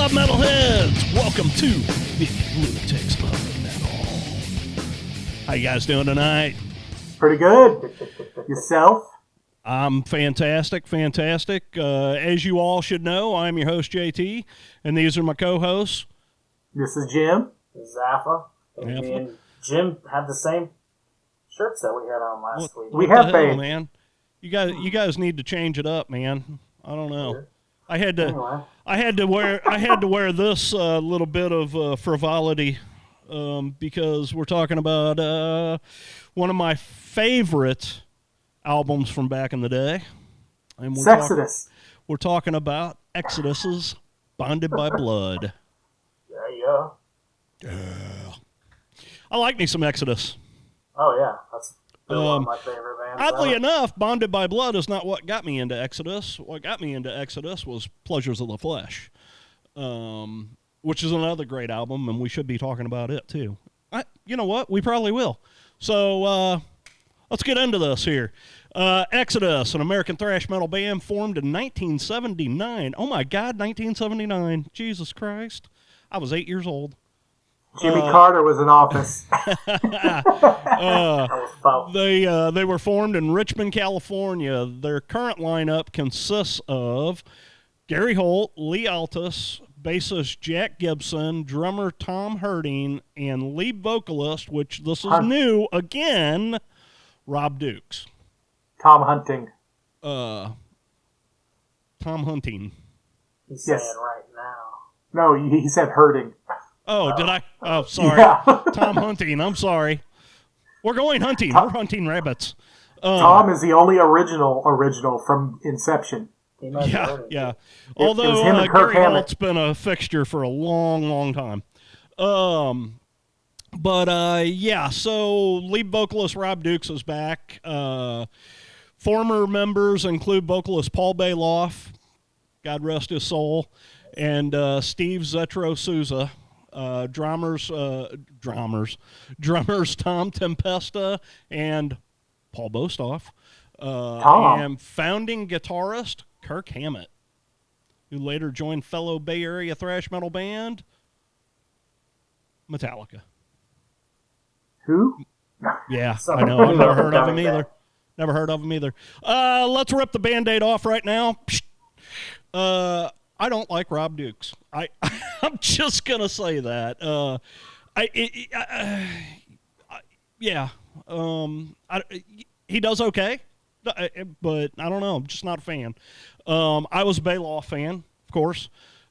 up, metalheads? Welcome to the Lunatics of Metal. How you guys doing tonight? Pretty good. Yourself? I'm fantastic. As you all should know, I'm your host, JT, and these are my co-hosts. This is Jim. This is Alpha. And me and Jim had the same shirts that we had on last week. We have hell, man. You guys need to change it up, man. I don't know. Weird. I had to wear this little bit of frivolity because we're talking about one of my favorite albums from back in the day. And we're talking about Exodus's Bonded by Blood. Yeah. Yeah. I like me some Exodus. Oh, yeah. That's one of my favorite bands. Oddly enough, Bonded by Blood is not what got me into Exodus. What got me into Exodus was Pleasures of the Flesh, which is another great album, and we should be talking about it, too. You know what? We probably will. So let's get into this here. Exodus, an American thrash metal band formed in 1979. Oh, my God, 1979. Jesus Christ. I was 8 years old. Jimmy Carter was in office. They were formed in Richmond, California. Their current lineup consists of Gary Holt, Lee Altus, bassist Jack Gibson, drummer Tom Herding, and lead vocalist, which this is new again, Rob Dukes. Tom Hunting. Tom Hunting. He's saying right now. No, he said Herding. Oh, did I? Oh, sorry. Yeah. Tom Hunting, I'm sorry. We're going hunting. We're hunting rabbits. Tom is the only original from Inception. Yeah. Although Gary Holt's been a fixture for a long, long time. So lead vocalist Rob Dukes is back. Former members include vocalist Paul Bailoff, God rest his soul, and Steve Zetro Souza. Drummers Tom Tempesta and Paul Bostoff, and founding guitarist Kirk Hammett, who later joined fellow Bay Area thrash metal band Metallica. Who? Yeah, I know. I've never heard of him either. Never heard of him either. Let's rip the Band-Aid off right now. I don't like Rob Dukes. I'm just gonna say that. He does okay, but I don't know. I'm just not a fan. I was a Bailoff fan, of course,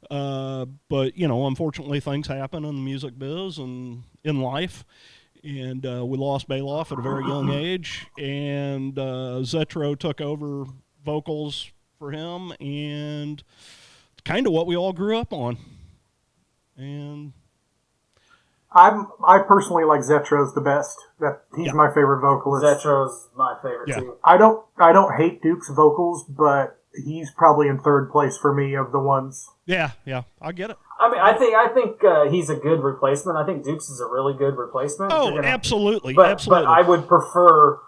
but unfortunately, things happen in the music biz and in life, and we lost Bailoff at a very young age, and Zetro took over vocals for him, and kind of what we all grew up on. And I personally like Zetro's the best. He's my favorite vocalist. Zetro's my favorite too. I don't hate Duke's vocals, but he's probably in third place for me of the ones. Yeah, I get it. I mean, I think he's a good replacement. I think Dukes is a really good replacement. Oh, absolutely. But I would prefer,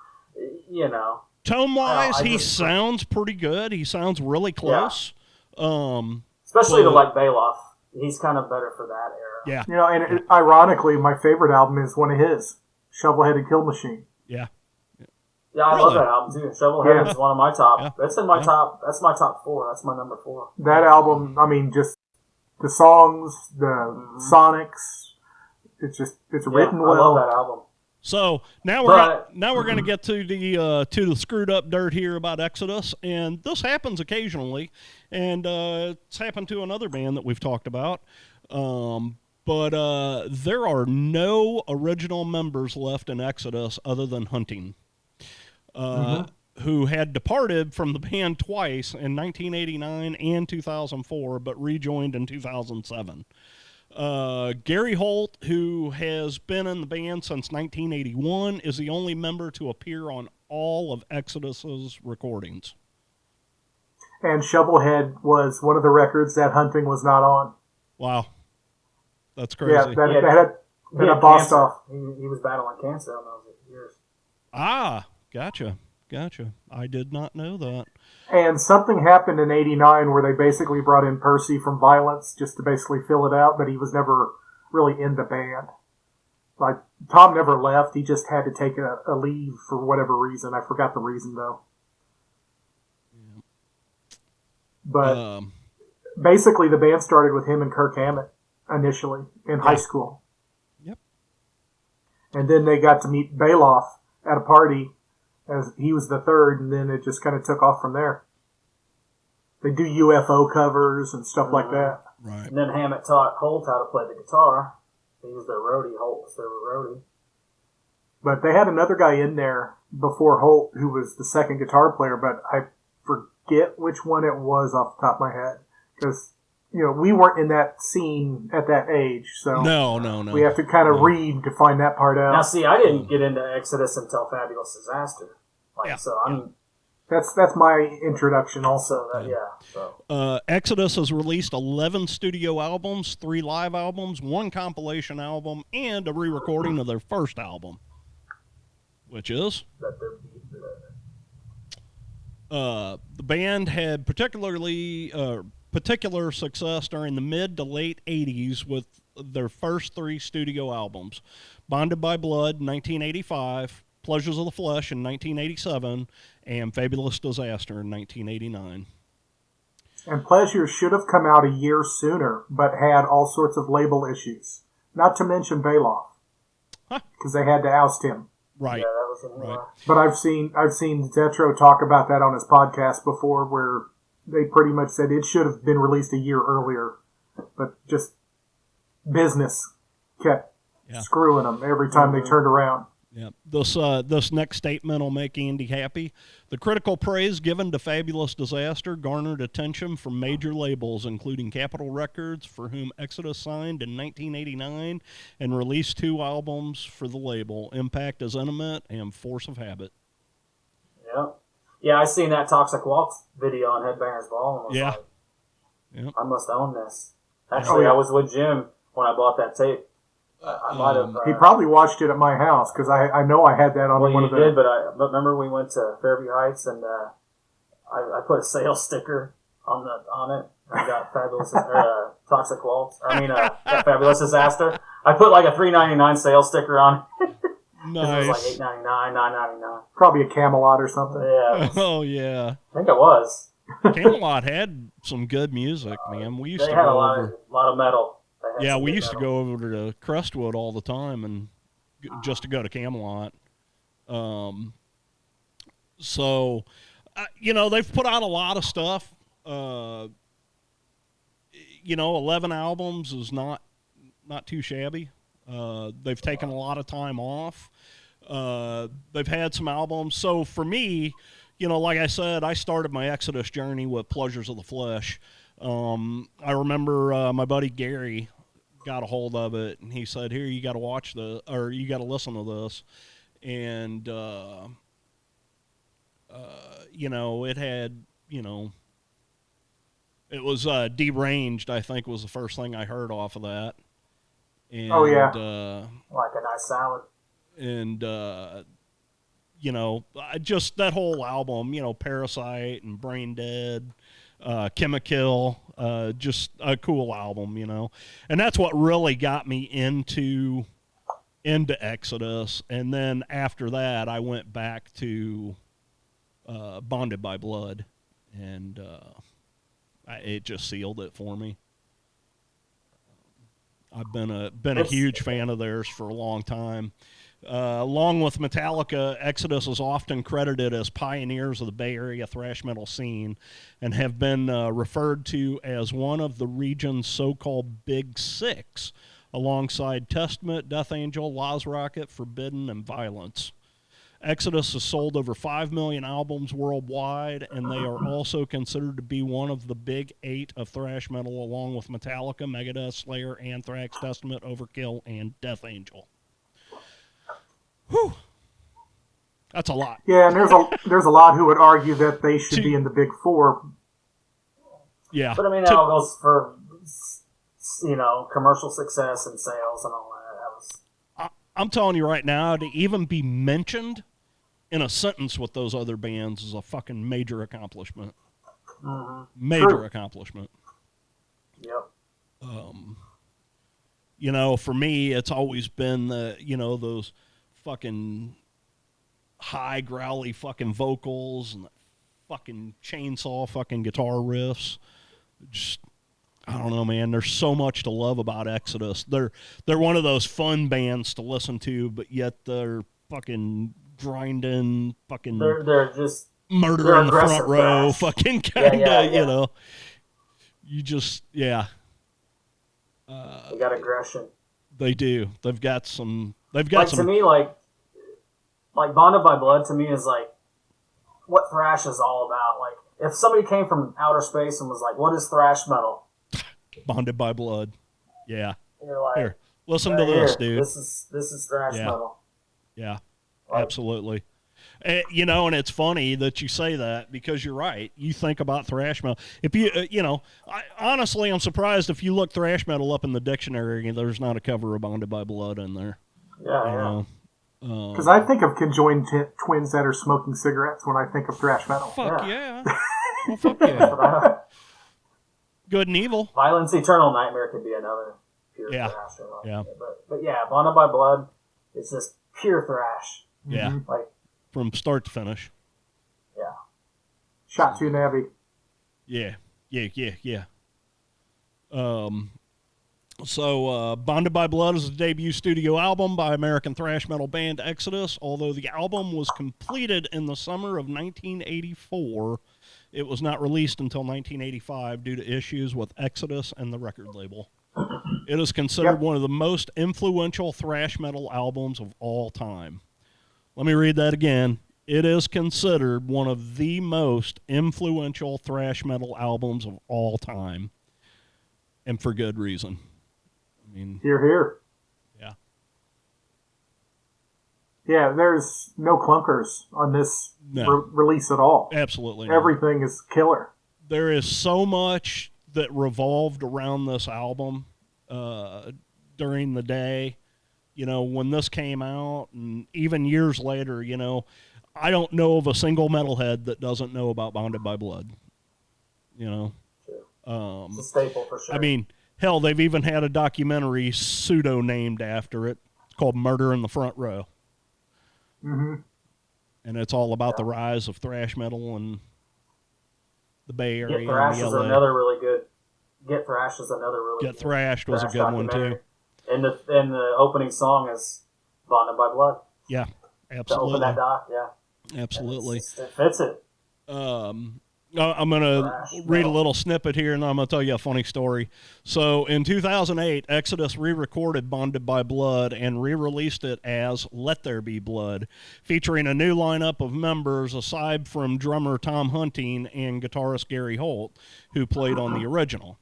tone-wise, he sounds pretty good. He sounds really close. Yeah. Especially to like Bailoff. He's kind of better for that era. Yeah. And ironically, my favorite album is one of his, Shovelhead Kill Machine. Yeah. Yeah, I love that album too. Shovelhead is one of my top. Yeah. That's in my top. That's my top 4. That's my number 4. That album, I mean, just the songs, the sonics. It's written well. I love that album. So now we're going to get to the screwed up dirt here about Exodus, and this happens occasionally, and it's happened to another band that we've talked about. But there are no original members left in Exodus other than Hunting, who had departed from the band twice in 1989 and 2004, but rejoined in 2007. Gary Holt, who has been in the band since 1981, is the only member to appear on all of Exodus's recordings. And Shovelhead was one of the records that Hunting was not on. Wow. That's crazy. Yeah, that had a bossed off. He was battling cancer on those years. Ah, gotcha. Gotcha. I did not know that. And something happened in '89 where they basically brought in Percy from Violence just to basically fill it out, but he was never really in the band. Like, Tom never left. He just had to take a leave for whatever reason. I forgot the reason, though. Yeah. But basically, the band started with him and Kirk Hammett initially in high school. Yep. And then they got to meet Bailoff at a party as he was the third, and then it just kind of took off from there. They do UFO covers and stuff like that. Right. And then Hammett taught Holt how to play the guitar. He was their roadie. Holt was their roadie. But they had another guy in there before Holt who was the second guitar player, but I forget which one it was off the top of my head. Because, we weren't in that scene at that age, so no. We have to kind of read to find that part out. Now, see, I didn't get into Exodus until Fabulous Disaster. That's my introduction also. Exodus has released 11 studio albums, 3 live albums, 1 compilation album, and a re-recording of their first album, which is... the band had particular success during the mid to late 80s with their first 3 studio albums: Bonded by Blood in 1985, Pleasures of the Flesh in 1987, and Fabulous Disaster in 1989. And Pleasure should have come out a year sooner, but had all sorts of label issues. Not to mention Bailoff, because they had to oust him. Right. Yeah, that was right. But I've seen Zetro talk about that on his podcast before, where they pretty much said it should have been released a year earlier, but just business kept screwing them every time they turned around. Yeah. This next statement will make Andy happy. The critical praise given to Fabulous Disaster garnered attention from major labels, including Capitol Records, for whom Exodus signed in 1989 and released 2 albums for the label, Impact is Intimate and Force of Habit. Yeah. Yeah, I seen that Toxic Waltz video on Headbangers Ball and was like, I must own this. Actually, I was with Jim when I bought that tape. I might have. He probably watched it at my house because I know I had that on one of the. Well, you did, but remember we went to Fairview Heights and I put a sales sticker on it. I got Fabulous Toxic Waltz. Fabulous Disaster. I put like a $3.99 sales sticker on it. Nice. It was like $8.99, $9.99. Probably a Camelot or something. Yeah. Oh yeah. I think it was. Camelot had some good music, man. We used they to had go a lot over. of metal. Yeah, we used to go over to Crestwood all the time and just to go to Camelot. So, they've put out a lot of stuff. 11 albums is not too shabby. They've taken a lot of time off. They've had some albums. So for me, like I said, I started my Exodus journey with Pleasures of the Flesh. I remember my buddy Gary got a hold of it, and he said, "Here, you got to you got to listen to this." And it had, it was Deranged, I think, was the first thing I heard off of that. And, like a nice salad. And just that whole album, Parasite and Brain Dead, Chemical, just a cool album, and that's what really got me into Exodus. And then after that, I went back to Bonded by Blood, and it just sealed it for me. I've been a huge fan of theirs for a long time. Along with Metallica, Exodus is often credited as pioneers of the Bay Area thrash metal scene and have been referred to as one of the region's so-called Big Six, alongside Testament, Death Angel, Laws Rocket, Forbidden, and Violence. Exodus has sold over 5 million albums worldwide, and they are also considered to be one of the big 8 of thrash metal, along with Metallica, Megadeth, Slayer, Anthrax, Testament, Overkill, and Death Angel. Whew. That's a lot. Yeah, and there's a lot who would argue that they should be in the Big Four. Yeah. But that all goes for, commercial success and sales and all that. I'm telling you right now, to even be mentioned in a sentence with those other bands is a fucking major accomplishment. Mm-hmm. Major accomplishment. Yep. You know, for me, it's always been the, you know, those fucking high growly fucking vocals and the fucking chainsaw fucking guitar riffs. Just, I don't know, man. There's so much to love about Exodus. They're one of those fun bands to listen to, but yet they're fucking grinding, fucking They're just murder in the front row, thrash. fucking kind of, yeah. you know. You just, yeah. They got aggression. They do. They've got some. To me, like Bonded by Blood to me is like what thrash is all about. Like if somebody came from outer space and was like, "What is thrash metal?" Bonded by Blood. Yeah. You're like, here, listen to this, dude. This is thrash metal. Yeah. Like, absolutely. You know, and it's funny that you say that because you're right. You think about thrash metal. If you, you know, honestly, I'm surprised if you look thrash metal up in the dictionary, there's not a cover of Bonded by Blood in there. Yeah. Because I think of conjoined twins that are smoking cigarettes when I think of thrash metal. Fuck yeah. Well, fuck yeah. Good and Evil. Violence Eternal Nightmare could be another pure thrash. Yeah. But yeah, Bonded by Blood, it's just pure thrash. Yeah. Mm-hmm. Like from start to finish. Yeah. Shot to Navy. Yeah. So Bonded by Blood is the debut studio album by American thrash metal band Exodus. Although the album was completed in the summer of 1984, it was not released until 1985 due to issues with Exodus and the record label. It is considered one of the most influential thrash metal albums of all time. Let me read that again. It is considered one of the most influential thrash metal albums of all time. And for good reason. I mean, Hear. Yeah. Yeah, there's no clunkers on this release at all. Absolutely not. Everything is killer. There is so much that revolved around this album during the day. You know, when this came out, and even years later, you know, I don't know of a single metalhead that doesn't know about Bonded by Blood. You know? Sure. It's a staple for sure. I mean, hell, they've even had a documentary pseudo-named after it. It's called Murder in the Front Row. Mm-hmm. And it's all about the rise of thrash metal in the Bay Area. Get Thrashed is another really good. Get Thrashed is another really Get Thrashed was a good one, too. And the opening song is Bonded by Blood. Yeah, absolutely. To open that doc, yeah. Absolutely. It fits it. I'm going to read a little snippet here, and I'm going to tell you a funny story. So in 2008, Exodus re-recorded Bonded by Blood and re-released it as Let There Be Blood, featuring a new lineup of members aside from drummer Tom Hunting and guitarist Gary Holt, who played on the original.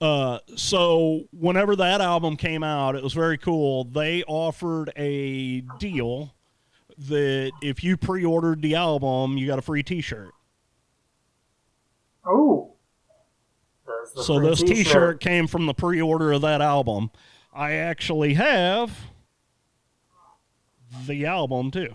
So whenever that album came out, it was very cool. They offered a deal that if you pre-ordered the album, you got a free t-shirt. Oh. So this t-shirt came from the pre-order of that album. I actually have the album too.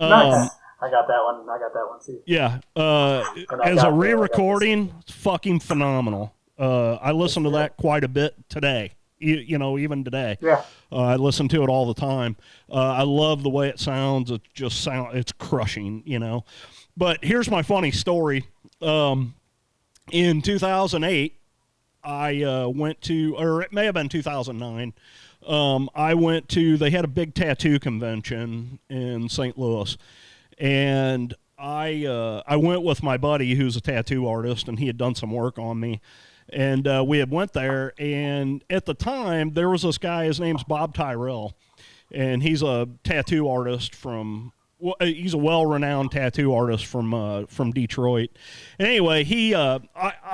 Nice. I got that one too. Yeah. As a re-recording, it's fucking phenomenal. I listen to that quite a bit today. You know, even today. Yeah. I listen to it all the time. I love the way it sounds. It's crushing, you know. But here's my funny story. In 2008, I went to, or it may have been 2009, I went to, they had a big tattoo convention in St. Louis. And I went with my buddy who's a tattoo artist, and he had done some work on me. And we had went there, and at the time, there was this guy, his name's Bob Tyrell, and he's a tattoo artist he's a well-renowned tattoo artist from Detroit. Anyway, I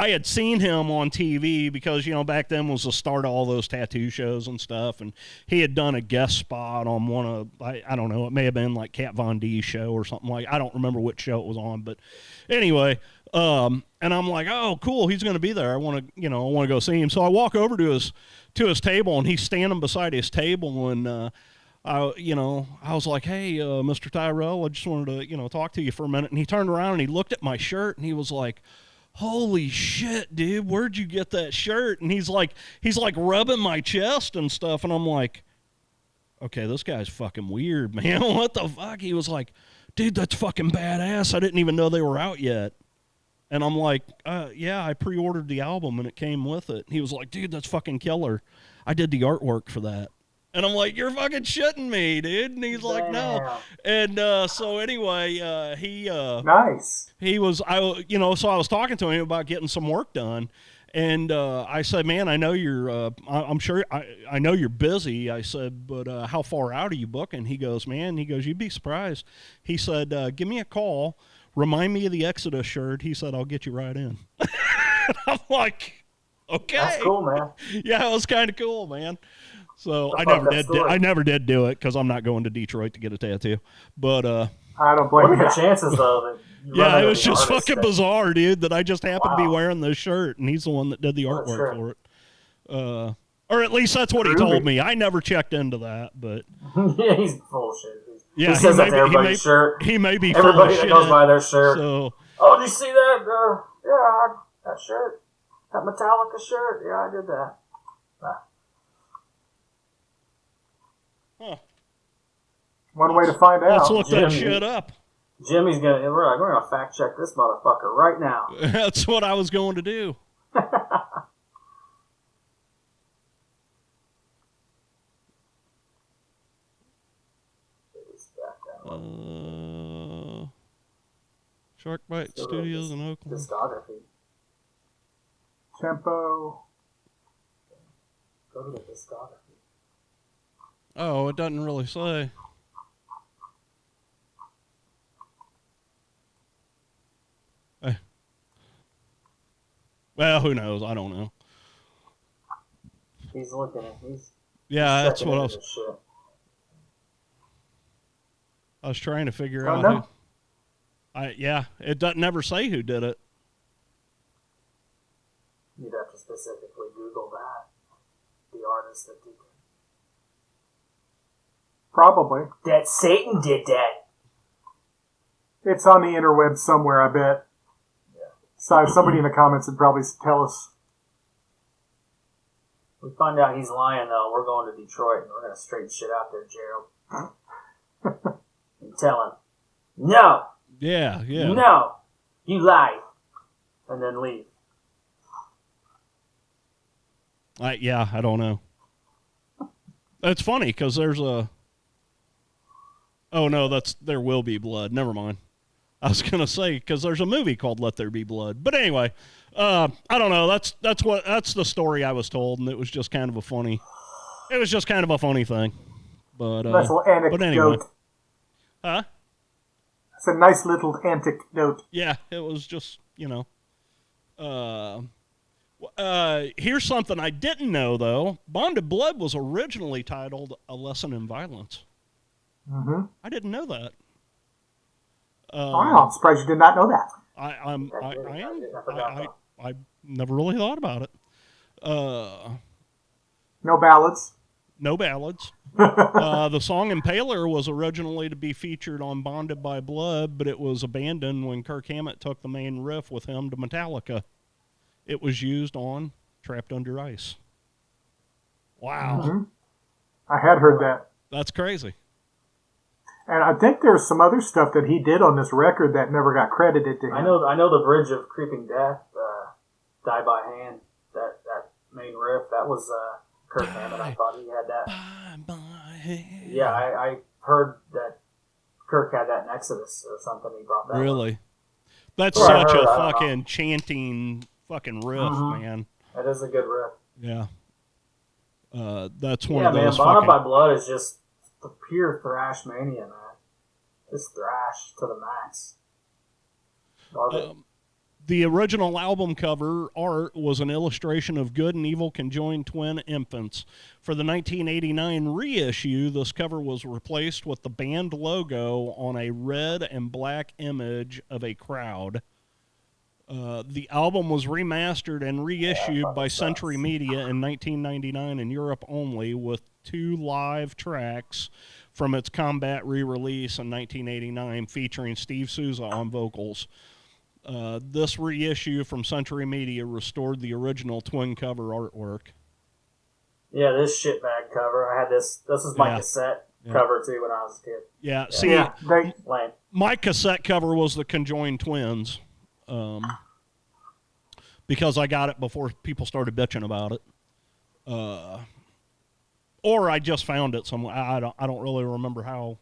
had seen him on TV because, you know, back then was the start of all those tattoo shows and stuff, and he had done a guest spot on one of, I don't know, it may have been like Kat Von D's show or something I don't remember which show it was on, but anyway, and I'm like, oh, cool, he's going to be there. I want to go see him. So I walk over to his table, and he's standing beside his table, and I was like, hey, Mr. Tyrell, I just wanted to, talk to you for a minute. And he turned around and he looked at my shirt and he was like, holy shit, dude, where'd you get that shirt? And he's like rubbing my chest and stuff. And I'm like, okay, this guy's fucking weird, man. What the fuck? He was like, dude, that's fucking badass. I didn't even know they were out yet. And I'm like, yeah, I pre-ordered the album and it came with it. And he was like, dude, that's fucking killer. I did the artwork for that. And I'm like, you're fucking shitting me, dude. And he's like, no. And so anyway, Nice. he was, so I was talking to him about getting some work done. And I said, man, I know you're, I'm sure, I know you're busy. I said, but how far out are you booking? He goes, you'd be surprised. He said, give me a call. Remind me of the Exodus shirt. He said, I'll get you right in. I'm like, okay. That's cool, man. Yeah, it was kind of cool, man. So I Story. never did do it because I'm not going to Detroit to get a tattoo. But I don't blame What are you. the chances, though? That you run yeah, it into was the just artist fucking that- bizarre, dude, that I just happened to be Wow. wearing this shirt, and he's the one that did the What a artwork shirt. for it. Or at least that's what he Really? told me. I never checked into that, but Yeah, he's full of shit. yeah, he says that to he everybody's may, shirt. he may be full Everybody of that shit. goes by their shirt. So Oh, did you see that? Yeah, that shirt. That Metallica shirt. Yeah, I did that. huh, One way to find let's out. look that Jimmy. shit up. Jimmy's we're gonna fact check this motherfucker right now. That's what I was going to do. Sharkbite Still Studios got in Oakland. Discography. Tempo. Go to the discography. Oh, it doesn't really say. Well, who knows? I don't know. He's looking at. He's Yeah, that's checking what into this shit. I was trying to figure Oh, out. no. It doesn't never say who did it. You'd have to specifically Google that. The artist that did it. Probably. That Satan did that. It's on the interweb somewhere, I bet. Yeah. So somebody in the comments would probably tell us. We find out he's lying though. We're going to Detroit and we're gonna straighten shit out there, Gerald. And tell him, no, Yeah. no, you lied, and then leave. I don't know. It's funny because there's a. Oh no, There Will Be Blood. Never mind. I was gonna say because there's a movie called Let There Be Blood. But anyway, I don't know. That's the story I was told, and it was just kind of a funny. It was just kind of a funny thing. But Nice little anecdote. but anyway, huh? It's a nice little anecdote. Yeah, it was just here's something I didn't know though. Bonded Blood was originally titled A Lesson in Violence. Mm-hmm. I didn't know that. Wow, I'm surprised you did not know that. I am. I I never really thought about it. No ballads. No ballads. The song Impaler was originally to be featured on Bonded by Blood, but it was abandoned when Kirk Hammett took the main riff with him to Metallica. It was used on Trapped Under Ice. Wow. Mm-hmm. I had heard that. That's crazy. And I think there's some other stuff that he did on this record that never got credited to him. I know the bridge of Creeping Death, Die by Hand. That main riff, that was Kirk Hammett. I thought he had that. By hand. Yeah, I heard that Kirk had that in Exodus or something. He brought that. Really? That's Or I such heard, a I don't fucking chanting fucking riff, Mhm. man. That is a good riff. Yeah. That's one Yeah, of man. those Bonded fucking... by Blood is just the pure thrash mania, man. Just thrash to the max. Love it. The original album cover art was an illustration of good and evil conjoined twin infants. For the 1989 reissue, this cover was replaced with the band logo on a red and black image of a crowd. The album was remastered and reissued by Century Media in 1999 in Europe only, with 2 live tracks from its Combat re-release in 1989 featuring Steve Souza on vocals. This reissue from Century Media restored the original twin cover artwork. Yeah, this shitbag cover. I had this. This is my cassette cover too when I was a kid. Yeah, see, Lame. My cassette cover was the conjoined twins, because I got it before people started bitching about it, or I just found it somewhere. I don't really remember how.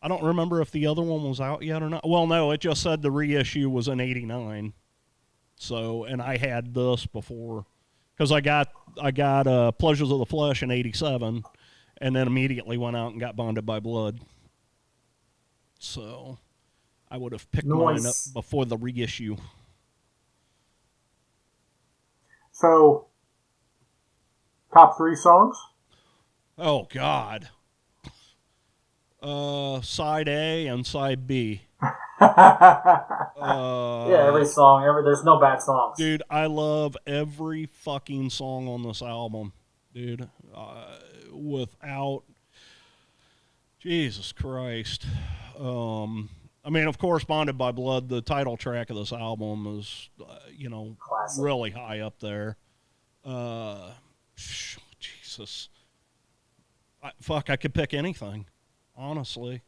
I don't remember if the other one was out yet or not. Well, no, it just said the reissue was in '89. So, and I had this before, because I got Pleasures of the Flesh in '87, and then immediately went out and got Bonded by Blood. So, I would have picked mine up before the reissue. So, top 3 songs? Oh God. Side A and side B. Every song, there's no bad songs. Dude, I love every fucking song on this album, dude. Without Jesus Christ. I mean, of course, Bonded by Blood, the title track of this album is, Classic. really high up there. Jesus. I could pick anything, honestly.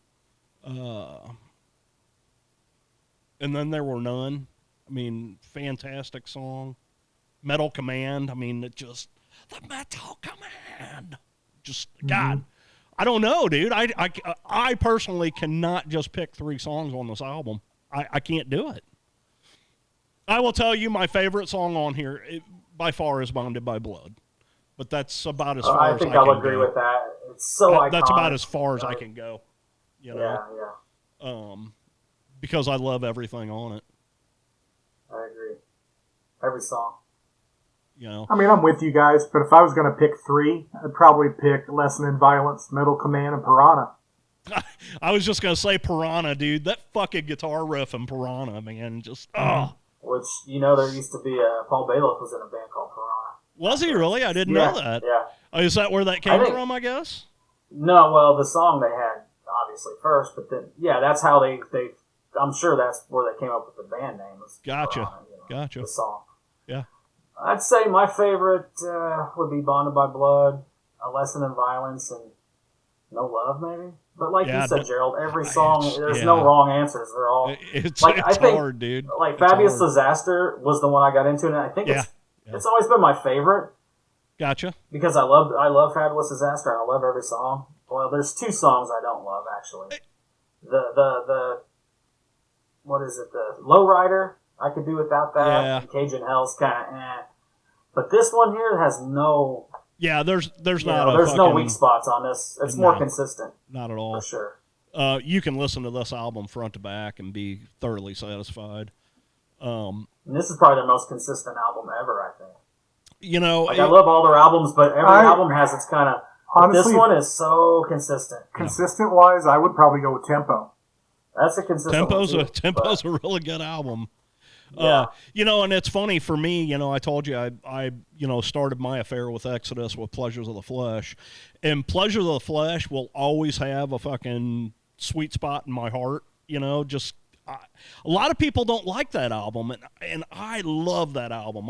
And then there were none. I mean, fantastic song. Metal Command. I mean, the Metal Command. Just, God, I don't know, dude. I personally cannot just pick 3 songs on this album. I can't do it. I will tell you my favorite song on here, by far, is Bonded by Blood. But that's about as far as I can go. I think I'll agree with that. It's so iconic. That's about as far as I can go. Yeah. Because I love everything on it. I agree. Every song. I mean, I'm with you guys, but if I was going to pick 3, I'd probably pick Lesson in Violence, Metal Command, and Piranha. I was just going to say Piranha, dude. That fucking guitar riff in Piranha, man. Just, Which, there used to be Paul Baloff was in a band called Piranha. Was he really? I didn't know that. Yeah. Oh, is that where that came from, I guess? No, well, the song they had, obviously, first, but then, that's how they I'm sure that's where they came up with the band name. Gotcha. Piranha, Gotcha. The song. Yeah. I'd say my favorite would be Bonded by Blood, A Lesson in Violence, and No Love, maybe. But like you said, Gerald, every song, there's no wrong answers. They're all it's I think, hard, dude. Like Fabulous Disaster was the one I got into, and I think it's always been my favorite. Gotcha. Because I love Fabulous Disaster, and I love every song. Well, there's 2 songs I don't love actually. The what is it? The Lowrider. I could do without that. Yeah. And Cajun Hell's kind of But this one here has no. Yeah, there's no weak spots on this. It's more consistent. Not at all. For sure. You can listen to this album front to back and be thoroughly satisfied. And this is probably the most consistent album ever, I think. I love all their albums, but every album has its kind of. Honestly, this one is so consistent. Consistent-wise, I would probably go with Tempo. That's a consistent Tempo's a really good album. Yeah. And it's funny for me, I told you I started my affair with Exodus with Pleasures of the Flesh. And Pleasures of the Flesh will always have a fucking sweet spot in my heart, a lot of people don't like that album, and I love that album.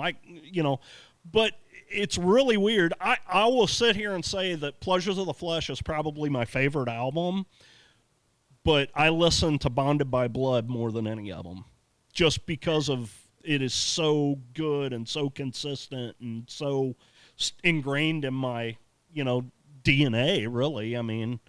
But it's really weird. I will sit here and say that Pleasures of the Flesh is probably my favorite album, but I listen to Bonded by Blood more than any of them, just because of it is so good and so consistent and so ingrained in my, DNA, really. I mean...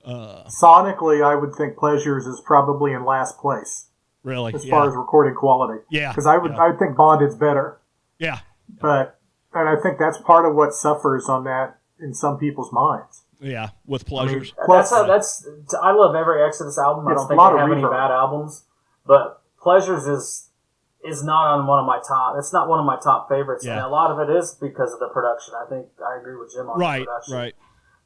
sonically, I would think Pleasures is probably in last place. Really? As far as recording quality. Yeah. Because I would think Bonded's better. Yeah. And I think that's part of what suffers on that in some people's minds. Yeah, with Pleasures. I love every Exodus album. I don't think they have any bad albums. But Pleasures is not on one of my top. It's not one of my top favorites. Yeah. And a lot of it is because of the production. I think I agree with Jim on the production. Right.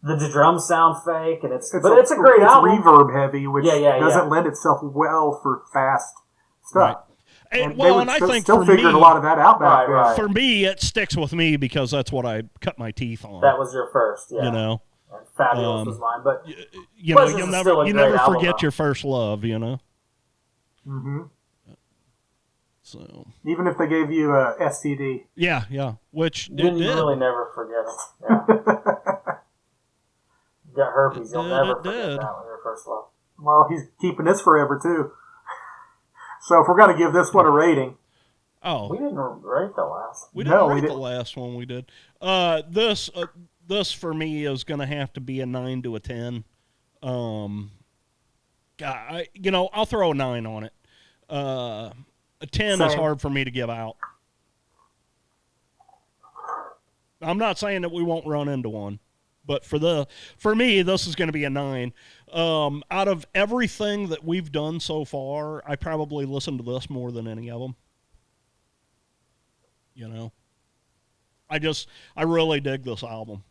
The drums sound fake, and it's a great album. It's reverb heavy, which doesn't lend itself well for fast stuff. Right. And I think still figured a lot of that out back then. For me, it sticks with me because that's what I cut my teeth on. That was your first, yeah. And Fabulous was mine, but you know, Pleasures is still a you great never album, forget though. your first love, you know. Mm-hmm. So Even if they gave you a STD. yeah, which then it you did. really never forget it. Yeah. You got herpes, you'll never forget did. that when you're first love. Well, he's keeping this forever, too. So if we're going to give this one a rating, We didn't rate the last. We didn't No, rate we the didn't. last one we did. This for me is going to have to be a 9 to a 10. I'll throw a 9 on it. A 10 is Same. hard for me to give out. I'm not saying that we won't run into one, but for me, this is going to be a 9. Out of everything that we've done so far, I probably listened to this more than any of them. You know, I really dig this album,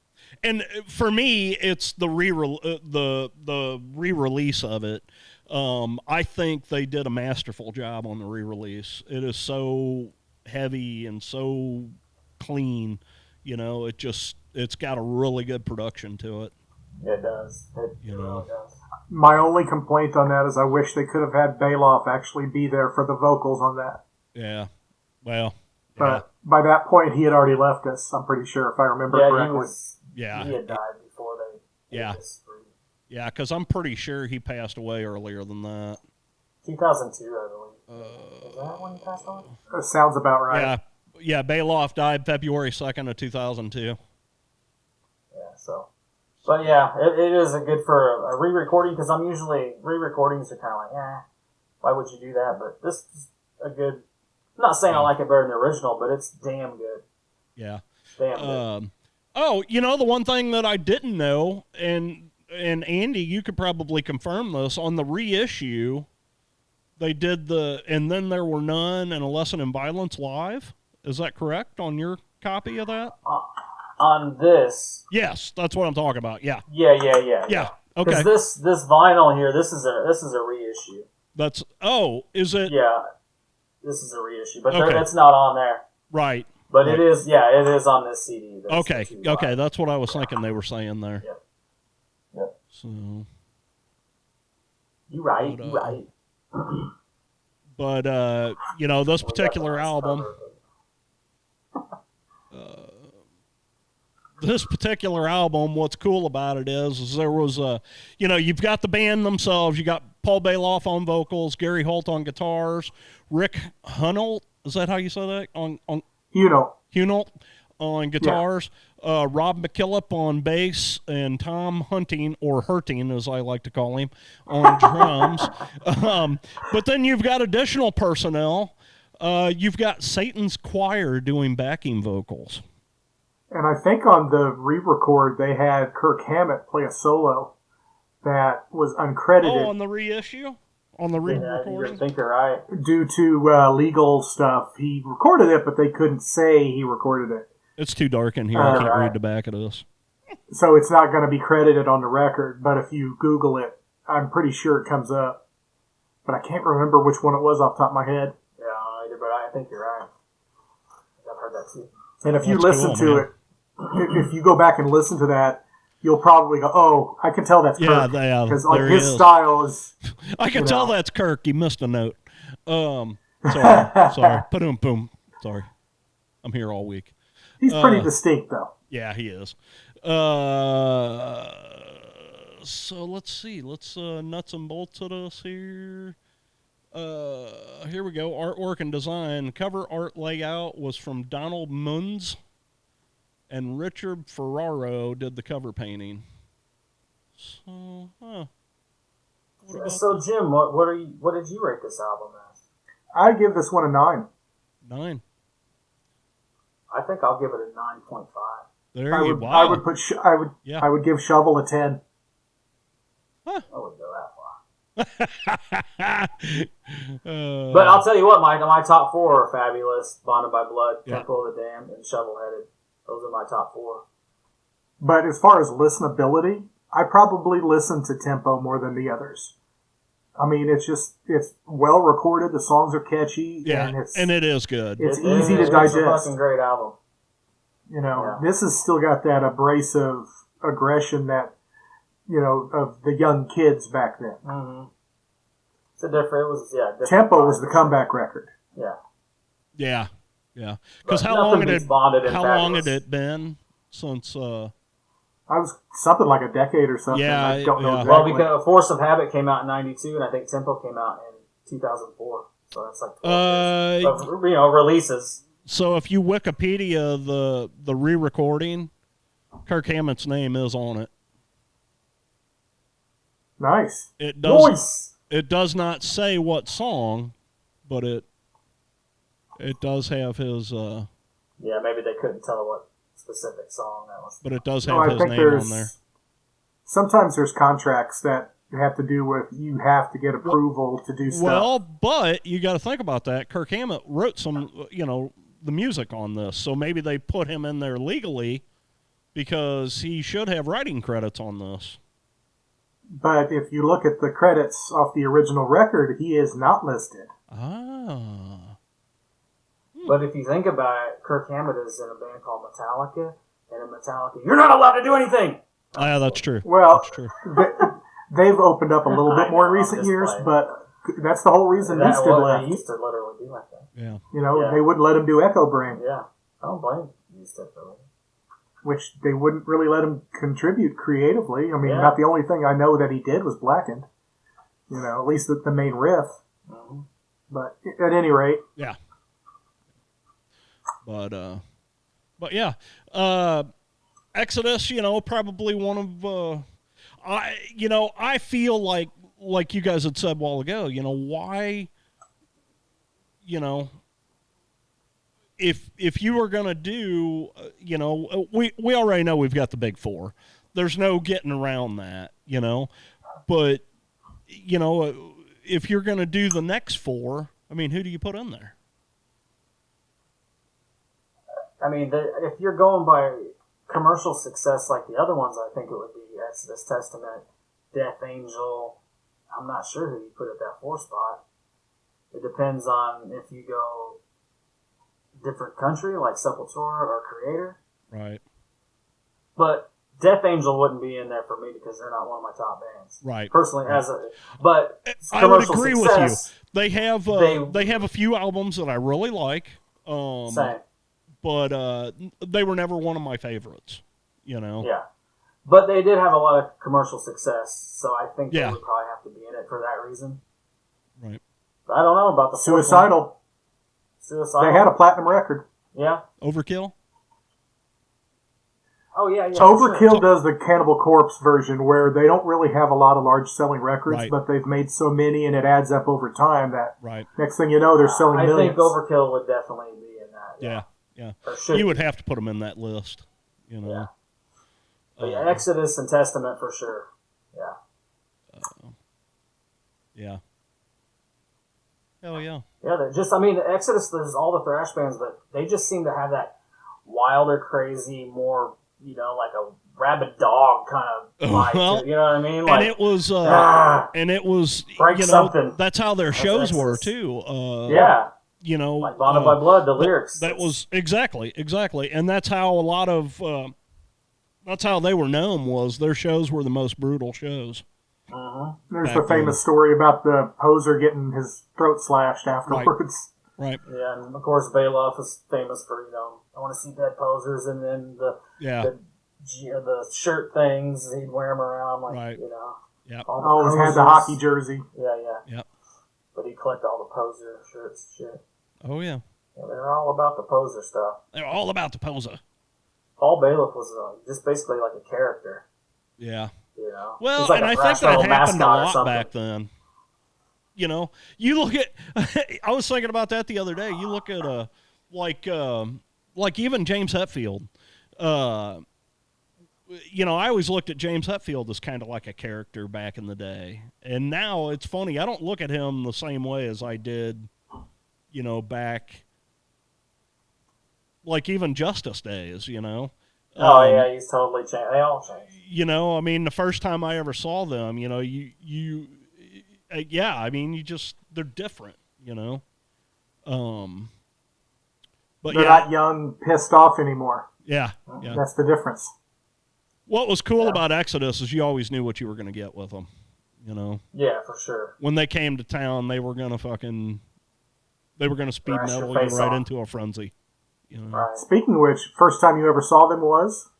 and for me, it's the re-release of it. I think they did a masterful job on the re-release. It is so heavy and so clean. You know, it's got a really good production to it. It does. It You really know. does. my only complaint on that is I wish they could have had Bailoff actually be there for the vocals on that. Yeah. Well. But by that point, he had already left us, I'm pretty sure, if I remember correctly. He had died before they Yeah. did this free. Yeah, because I'm pretty sure he passed away earlier than that. 2002, I believe. Is that when he passed on? That sounds about right. Yeah, Bailoff died February 2nd of 2002. Yeah, so. But yeah, it is a good for a re-recording, because I'm usually, re-recordings are kind of like, why would you do that? But this is a good, I'm not saying I like it better than the original, but it's damn good. Yeah. Damn good. The one thing that I didn't know, and Andy, you could probably confirm this, on the reissue, they did And Then There Were None and A Lesson in Violence live. Is that correct on your copy of that? On this. Yes, that's what I'm talking about. Yeah. Yeah. Okay. Because this vinyl here, this is a reissue. Is it? Yeah, this is a reissue, but Okay. it's not on there. Right. But Right. it is on this CD. Okay, that's what I was thinking they were saying there. Yep. So. You right. But this particular album. This particular album, what's cool about it is there was you've got the band themselves. You got Paul Bailoff on vocals, Gary Holt on guitars, Rick Hunolt, is that how you say that? On Hunolt on guitars, Rob McKillop on bass, and Tom Hunting, or Hurting as I like to call him, on drums. But then you've got additional personnel. You've got Satan's Choir doing backing vocals. And I think on the re-record, they had Kirk Hammett play a solo that was uncredited. Oh, on the reissue? On the re-recording? I think you're right. Due to legal stuff. He recorded it, but they couldn't say he recorded it. It's too dark in here. I can't read the back of this. So it's not going to be credited on the record, but if you Google it, I'm pretty sure it comes up. But I can't remember which one it was off the top of my head. Yeah, I don't either, but I think you're right. I've heard that too. And if you That's listen cool, to man. it, if you go back and listen to that, you'll probably go, "Oh, I can tell that's Kirk." Because his style is. I can tell that's Kirk. He missed a note. Sorry. Boom. Sorry. I'm here all week. He's pretty distinct, though. Yeah, he is. So let's see. Let's nuts and bolts at us here. Here we go. Artwork and design. Cover art layout was from Donald Munz, and Richard Ferraro did the cover painting. So, So Jim, what did you rate this album as? I give this one a 9. 9. I think I'll give it a 9.5. There you go. I would give Shovel a 10. I wouldn't go that far. But But I'll tell you what, my top 4 are Fabulous, Bonded by Blood, Temple of the Damned, and Shovel-Headed. Those are my top 4. But as far as listenability, I probably listen to Tempo more than the others. I mean, it's well recorded. The songs are catchy. and it is good. It's easy to digest. It's a fucking great album. This has still got that abrasive aggression that of the young kids back then. Mm-hmm. It's a different. It was different Tempo was the comeback record. Yeah. Yeah. Yeah. Because But how nothing long had beats Bonded and how long Fabulous. had it been since? I was something like a decade or something. Yeah, I don't know yeah. exactly. Well, because Force of Habit came out in '92, and I think Tempo came out in 2004. So that's like 12 years of releases. So if you Wikipedia the re-recording, Kirk Hammett's name is on it. Nice. It does. Nice. It does not say what song, but it does have his. Yeah, maybe they couldn't tell what specific song that was. But it does No, have I his think name on there. Sometimes there's contracts that have to do with you have to get approval to do stuff. Well, but you got to think about that. Kirk Hammett wrote some, the music on this, so maybe they put him in there legally because he should have writing credits on this. But if you look at the credits off the original record, he is not listed. Ah. But if you think about it, Kirk Hammett is in a band called Metallica, and in Metallica, you're not allowed to do anything. Yeah, that's true. Well, that's true. They've opened up a little bit more in recent years, but that's the whole reason Newsted left. They used to literally be like that. Yeah. They wouldn't let him do Echo Brain. Yeah. I don't blame Newsted for it. Which they wouldn't really let him contribute creatively. I mean, Yeah. not the only thing I know that he did was Blackened. At least the main riff. Mm-hmm. But at any rate. Yeah. But yeah. Exodus, probably one of I feel like you guys had said a while ago, why if you were going to do, we already know we've got the big four. There's no getting around that, but if you're going to do the next four, I mean, who do you put in there? I mean, if you're going by commercial success like the other ones, I think it would be Exodus, Testament, Death Angel. I'm not sure who you put at that 4 spot. It depends on if you go different country like Sepultura or Creator. Right. But Death Angel wouldn't be in there for me because they're not one of my top bands. Right. Personally, right. But I would agree success, with you. They have a few albums that I really like. Same. But they were never one of my favorites, Yeah. But they did have a lot of commercial success, so I think they would probably have to be in it for that reason. Right. But I don't know about the Suicidal. They had a platinum record. Yeah. Overkill? Oh, yeah. Overkill does the Cannibal Corpse version where they don't really have a lot of large selling records, Right. but they've made so many and it adds up over time that Right. next thing you know, they're selling I millions. think Overkill would definitely be in that. Yeah. You would have to put them in that list, Yeah. But Exodus and Testament for sure. Yeah. Yeah. Hell yeah. Yeah, Exodus, there's all the thrash bands, but they just seem to have that wilder, crazy, more, like a rabid dog kind of vibe. Well, you know what I mean? Like, and it was, break something. that's how their shows were too. Yeah. Like Bonded by Blood, the lyrics. That was exactly, and that's how a lot of that's how they were known. Was their shows were the most brutal shows. There's the famous story about the poser getting his throat slashed afterwards. Right. Yeah, and of course Bailoff is famous for I want to see dead posers, and then the shirt things he'd wear them around like Yep. Always had the hockey jersey. Yeah. Yep. But he collected all the poser shirts and shit. Oh yeah. They're all about the poser stuff. They're all about the poser. Paul Bailoff was just basically like a character. Yeah. Well, and I think that happened a lot back then. You look at. I was thinking about that the other day. You look at like even James Hetfield. I always looked at James Hetfield as kind of like a character back in the day, and now it's funny. I don't look at him the same way as I did, back. Like even Justice days, he's totally changed. They all changed. The first time I ever saw them, they're different, But they're not young, pissed off anymore. Yeah. That's the difference. What was cool about Exodus is you always knew what you were going to get with them. You know. Yeah, for sure. When they came to town, they were going to speed Thrash your metal you face right off. into a frenzy. You know. Right. Speaking of which, first time you ever saw them was?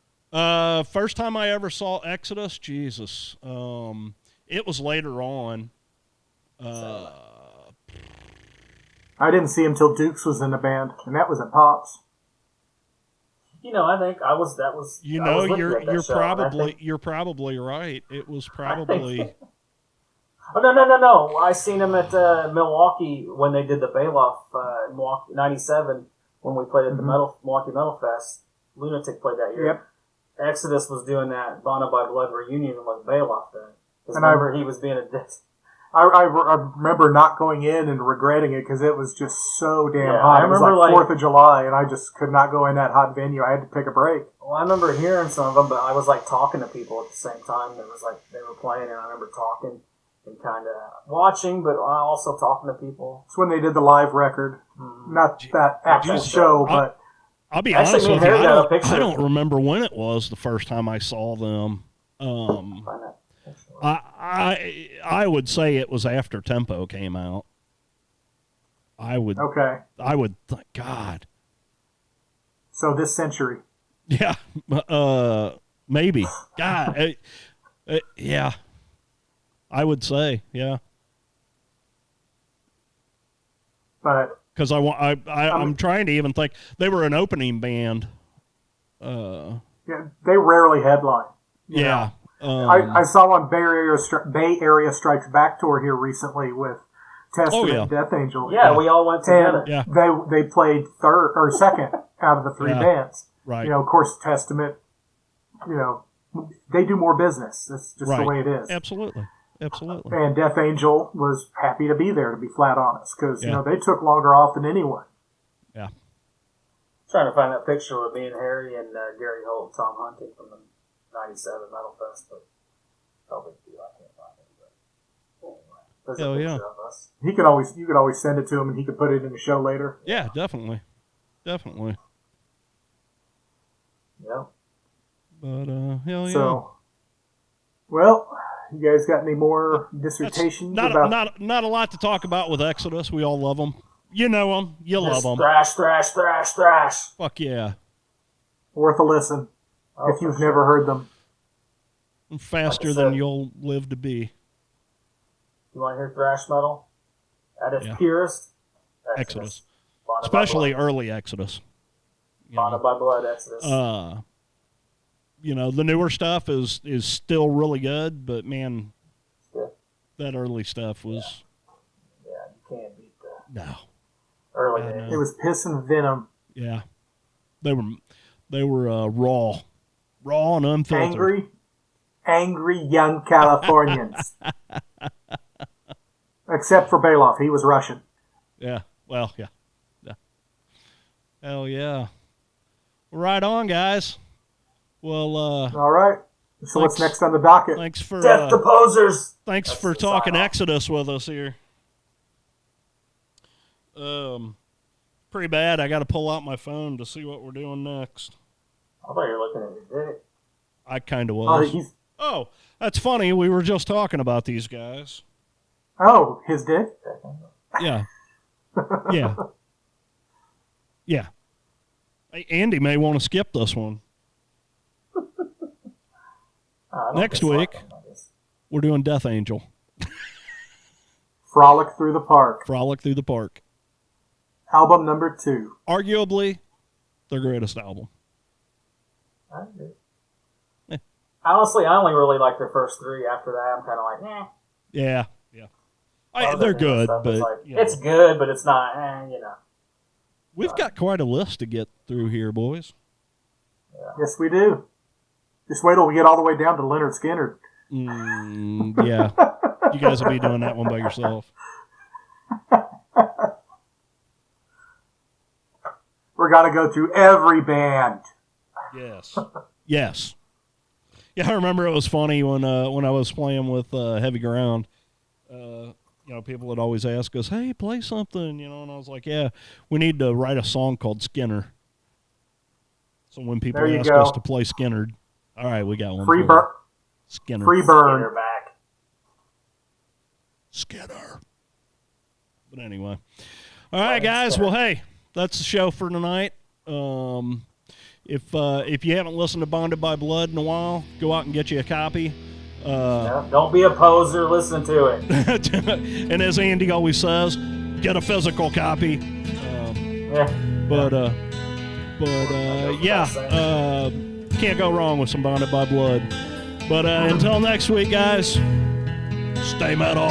First time I ever saw Exodus, Jesus. It was later on. I didn't see him till Dukes was in the band, and that was at Pops. You know, I think I was. That was. You I know, was with you at that show, and I think- you're probably right. It was probably Oh no! I seen him at Milwaukee when they did the Bailoff in Milwaukee '97 when we played at the Milwaukee Metal Fest. Lunatic played that year. Yep. Exodus was doing that Bonded by Blood reunion with Bailoff then. Because And remember he was being a dick. I remember not going in and regretting it because it was just so damn Yeah, hot. I It was remember, like like- 4th of July, and I just could not go in that hot venue. I had to take a break. Well, I remember hearing some of them, but I was like talking to people at the same time. It was like they were playing, and I remember talking and kind of watching, but also talking to people. It's when they did the live record. Not that actual Jeez. show, but I'll be Actually, honest me with and you. Harry got a picture. I don't remember when it was the first time I saw them. Find that picture. I would say it was after Tempo came out. okay. God. So this century. Yeah. Maybe. God. Yeah. I would say, yeah. But Because I'm trying to even think. They were an opening band. yeah, they rarely headline. you Yeah. know. I saw on Bay Area Strikes Back tour here recently with Testament yeah. and Death Angel. Yeah, we all went together. And Yeah. they played third or second out of the three Yeah. bands. Right. You know, of course, Testament, you know, they do more business. That's just the Right. way it is. Absolutely. Absolutely. And Death Angel was happy to be there, to be flat honest, because, you Yeah. know, they took longer off than anyone. Yeah. Trying to find that picture with me and Harry and Gary Holt and Tom Hunting from the '97 Metal Fest, but no big deal. I can't find it. But anyway, there's Hell a picture yeah. of us. You could always send it to him, and he could put it in the show later. Yeah, definitely. Definitely. Yeah. But, hell yeah. So, well, you guys got any more dissertations Not about? not a lot to talk about with Exodus. We all love them. You know them. You love Just them. thrash, thrash, thrash, thrash. Fuck yeah. Worth a listen Oh, if you've for never heard them. Faster Like I than said. you'll live to be. You want to hear thrash metal? At its Yeah. purest, Exodus. Bonded by Especially Blood. early Exodus. You Bonded know, by Blood, Exodus. you know, the newer stuff is still really good, but man, Yeah. that early stuff was Yeah, you can't beat the no. early I days. It was piss and venom. Yeah. They were raw and unfiltered. Angry young Californians. Except for Bailoff, he was Russian. Yeah. Well, yeah. Yeah. Hell yeah. Right on, guys. Well, All right. So what's Thanks. next on the docket? thanks for Death to posers. thanks That's for the talking sign-off. Exodus with us here. Pretty bad. I got to pull out my phone to see what we're doing next. I thought you were looking at your dick. I kind of Oh, was. Oh, that's funny. We were just talking about these guys. his dick? Yeah. Yeah. Yeah. Hey, Andy may want to skip this one. I don't Next dislike week. them, I guess. We're doing Death Angel. Frolic Through the Park. Frolic Through the Park. Album number 2. Arguably their greatest album. I agree. Yeah. Honestly, I only really like their first three. After that, I'm kind of like, eh. Yeah. Yeah. All They're that new good, stuff but is like, you know, it's good, but it's not, you know. we've got quite a list to get through here, boys. Yes, we do. Just wait till we get all the way down to Leonard Skinner. Yeah. You guys will be doing that one by yourself. We're going to go through every band. Yes. Yes. Yeah, I remember it was funny when I was playing with Heavy Ground. You know, people would always ask us, "Hey, play something," you know, and I was like, "Yeah, we need to write a song called Skinner." So when people There you ask go. us to play Skinner, All right, we got one. Free for burn. you. Skinner. Free Get her burn. back. Skinner. But anyway. All right, guys. Well, hey, that's the show for tonight. If you haven't listened to Bonded by Blood in a while, go out and get you a copy. Don't be a poser. Listen to it. And as Andy always says, get a physical copy. Can't go wrong with some Bonded by Blood. But until next week, guys, stay metal.